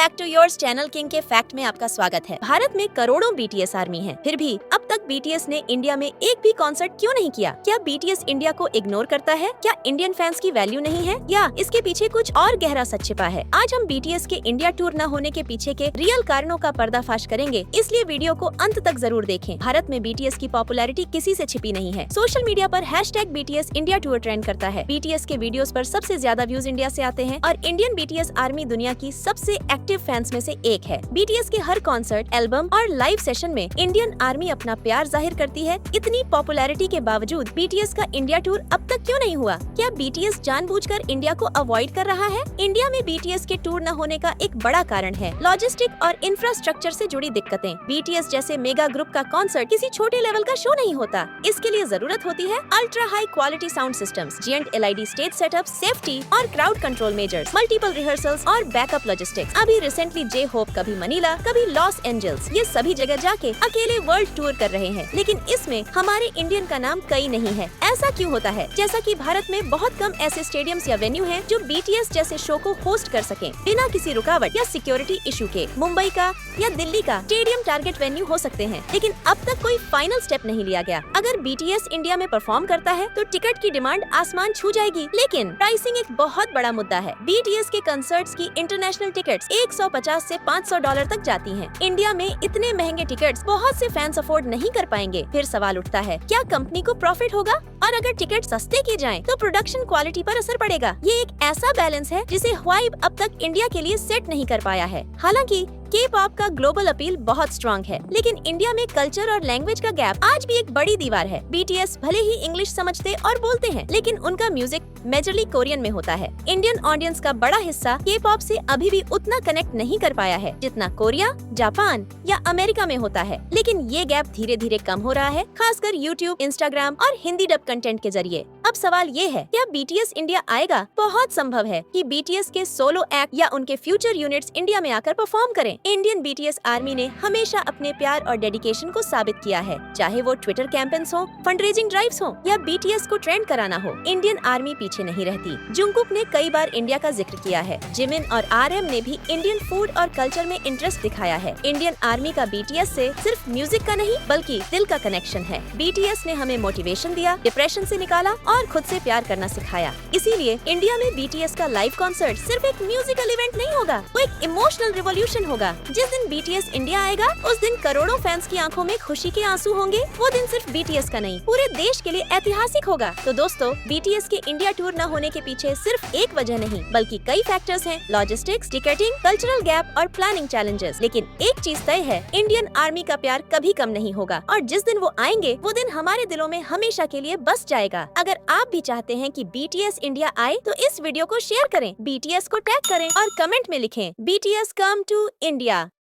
Back to yours channel king के fact में आपका स्वागत है। भारत में करोड़ों बीटीएस आर्मी है, फिर भी अब तक बीटीएस ने इंडिया में एक भी कॉन्सर्ट क्यों नहीं किया? क्या बीटीएस इंडिया को इग्नोर करता है? क्या इंडियन फैंस की वैल्यू नहीं है, या इसके पीछे कुछ और गहरा सच छिपा है? आज हम बीटीएस के इंडिया टूर न होने के पीछे के रियल कारणों का पर्दाफाश करेंगे, इसलिए वीडियो को अंत तक जरूर देखें। भारत में बीटीएस की पॉपुलैरिटी किसी से छिपी नहीं है। सोशल मीडिया पर #BTS इंडिया टूर ट्रेंड करता है। बीटीएस के वीडियोस पर सबसे ज्यादा व्यूज इंडिया से आते हैं और इंडियन बीटीएस आर्मी दुनिया की सबसे एक्टिव फैंस में से एक है। बीटीएस के हर कॉन्सर्ट, एल्बम और लाइव सेशन में इंडियन आर्मी अपना प्यार जाहिर करती है। इतनी पॉपुलैरिटी के बावजूद बीटीएस का इंडिया टूर अब तक क्यों नहीं हुआ? क्या बीटीएस जानबूझकर इंडिया को अवॉइड कर रहा है? इंडिया में बीटीएस के टूर न होने का एक बड़ा कारण है लॉजिस्टिक और इंफ्रास्ट्रक्चर से जुड़ी दिक्कतें। बीटीएस जैसे मेगा ग्रुप का कॉन्सर्ट किसी छोटे लेवल का शो नहीं होता। इसके लिए जरूरत होती है ultra high quality sound systems, giant LED stage setup, safety और crowd control measures, multiple rehearsals और बैकअप लॉजिस्टिक्स। अभी रिसेंटली जे होप कभी मनीला, कभी लॉस एंजल्स, ये सभी जगह जाके अकेले वर्ल्ड टूर कर रहे हैं, लेकिन इसमें हमारे इंडियन का नाम कहीं नहीं है। ऐसा क्यों होता है? जैसा कि भारत में बहुत कम ऐसे स्टेडियम्स या वेन्यू हैं जो बीटीएस जैसे शो को होस्ट कर सकें बिना किसी रुकावट या सिक्योरिटी इशू के। मुंबई का या दिल्ली का स्टेडियम टारगेट वेन्यू हो सकते हैं, लेकिन अब तक कोई फाइनल स्टेप नहीं लिया गया। अगर बीटीएस इंडिया में परफॉर्म करता है तो टिकट की डिमांड आसमान छू जाएगी, लेकिन प्राइसिंग एक बहुत बड़ा मुद्दा है। बीटीएस के कंसर्ट्स की इंटरनेशनल टिकट्स $150 से $500 तक जाती हैं। इंडिया में इतने महंगे टिकट्स बहुत से फैंस अफोर्ड नहीं कर पाएंगे। फिर सवाल उठता है, क्या कंपनी को प्रॉफिट होगा? और अगर टिकट सस्ते किए जाएं, तो प्रोडक्शन क्वालिटी पर असर पड़ेगा। ये एक ऐसा बैलेंस है जिसे HYBE अब तक इंडिया के लिए सेट नहीं कर पाया है। हालांकि K-पॉप का ग्लोबल अपील बहुत स्ट्रॉन्ग है, लेकिन इंडिया में कल्चर और लैंग्वेज का गैप आज भी एक बड़ी दीवार है। बीटीएस भले ही इंग्लिश समझते और बोलते हैं, लेकिन उनका म्यूजिक मेजरली कोरियन में होता है। इंडियन ऑडियंस का बड़ा हिस्सा K-पॉप से अभी भी उतना कनेक्ट नहीं कर पाया है जितना कोरिया, जापान या अमेरिका में होता है। लेकिन ये गैप धीरे धीरे कम हो रहा है, खासकर यूट्यूब, इंस्टाग्राम और हिंदी डब कंटेंट के जरिए। अब सवाल ये है, क्या बीटीएस इंडिया आएगा? बहुत संभव है कि बीटीएस के सोलो एक्ट या उनके फ्यूचर यूनिट्स इंडिया में आकर परफॉर्म करें। इंडियन बीटीएस आर्मी ने हमेशा अपने प्यार और डेडिकेशन को साबित किया है, चाहे वो ट्विटर कैंपेन्स हो, फंडरेजिंग ड्राइव्स हो या बीटीएस को ट्रेंड कराना हो। इंडियन आर्मी पीछे नहीं रहती। जुंगकुक ने कई बार इंडिया का जिक्र किया है। जिमिन और RM ने भी इंडियन फूड और कल्चर में इंटरेस्ट दिखाया है। इंडियन आर्मी का बीटीएस से सिर्फ म्यूजिक का नहीं बल्कि दिल का कनेक्शन है। बीटीएस ने हमें मोटिवेशन दिया, डिप्रेशन से निकाला और खुद से प्यार करना सिखाया। इसीलिए इंडिया में बीटीएस का लाइव कॉन्सर्ट सिर्फ एक म्यूजिकल इवेंट नहीं होगा, वो एक इमोशनल रिवॉल्यूशन होगा। जिस दिन बीटीएस इंडिया आएगा, उस दिन करोड़ों फैंस की आंखों में खुशी के आंसू होंगे। वो दिन सिर्फ बीटीएस का नहीं, पूरे देश के लिए ऐतिहासिक होगा। तो दोस्तों, बीटीएस के इंडिया टूर न होने के पीछे सिर्फ एक वजह नहीं बल्कि कई फैक्टर्स हैं: लॉजिस्टिक्स, टिकटिंग, कल्चरल गैप और प्लानिंग चैलेंजेस। लेकिन एक चीज तय है, इंडियन आर्मी का प्यार कभी कम नहीं होगा और जिस दिन वो आएंगे, वो दिन हमारे दिलों में हमेशा के लिए बस जाएगा। अगर आप भी चाहते हैं कि बीटीएस इंडिया आए, तो इस वीडियो को शेयर करें, बीटीएस को टैग करें और कमेंट में लिखें, BTS कम टू इंडिया।